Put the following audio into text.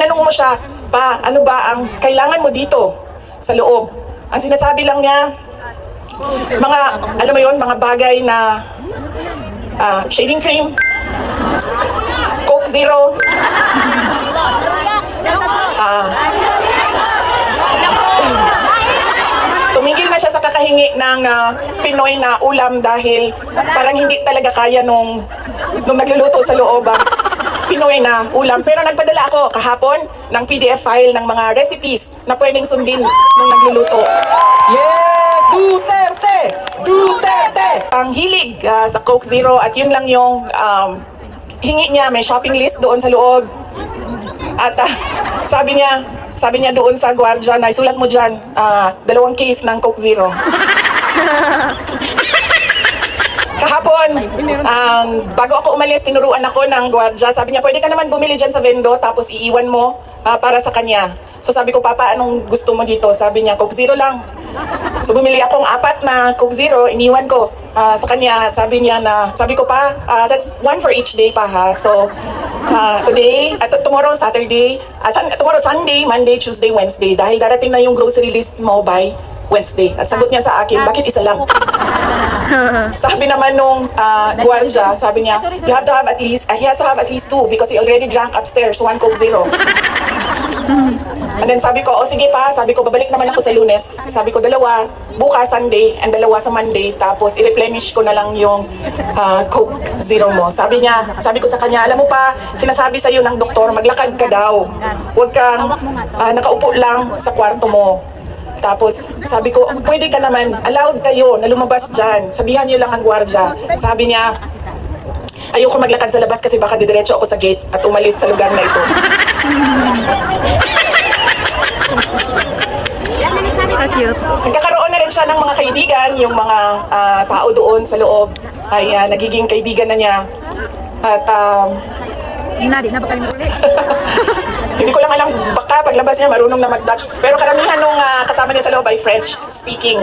tinanong mo siya, pa, ano ba ang kailangan mo dito sa loob? Ang sinasabi lang niya, mga, alam mo yon, mga bagay na shaving cream, Coke Zero, tumigil na siya sa kakahingi ng Pinoy na ulam dahil parang hindi talaga kaya nung nagluluto sa loob Pinoy na ulam. Pero nagpadala ako kahapon ng PDF file ng mga recipes na pwedeng sundin nung nagluluto. Yes! Duterte! Duterte! Ang hilig sa Coke Zero at yun lang yung hingi niya. May shopping list doon sa loob. At sabi niya doon sa gwardiya na isulat mo dyan, 2 case ng Coke Zero. Kahapon, bago ako umalis, tinuruan ako ng gwardiya. Sabi niya, pwede ka naman bumili dyan sa vendo tapos iiwan mo para sa kanya. So sabi ko, Papa, anong gusto mo dito? Sabi niya, Coke Zero lang. So bumili akong 4 na Coke Zero, iniwan ko sa kanya. Sabi ko pa, that's 1 for each day pa ha. So today, tomorrow Saturday, tomorrow Sunday, Monday, Tuesday, Wednesday. Dahil darating na yung grocery list mo by Wednesday. At sagot niya sa akin, bakit isa lang? Sabi naman nung gwardiya, sabi niya, he has to have at least 2 because he already drank upstairs 1 Coke Zero. And then sabi ko, sige pa, sabi ko, babalik naman ako sa Lunes. Sabi ko, 2 bukas Sunday and 2 sa Monday. Tapos i-replenish ko na lang yung Coke Zero mo. Sabi ko sa kanya, alam mo pa, sinasabi sa'yo ng doktor, maglakad ka daw. Huwag kang nakaupo lang sa kwarto mo. Tapos sabi ko, pwede ka naman, allowed kayo na lumabas dyan. Sabihan niyo lang ang gwardiya. Sabi niya, ayoko maglakad sa labas kasi baka didiretso ako sa gate at umalis sa lugar na ito. Nagkakaroon na rin siya ng mga kaibigan, yung mga tao doon sa loob ay nagiging kaibigan na niya. At hindi ko lang alam, baka paglabas niya marunong na mag-Dutch. Pero karamihan nung kasama niya sa loob ay French speaking.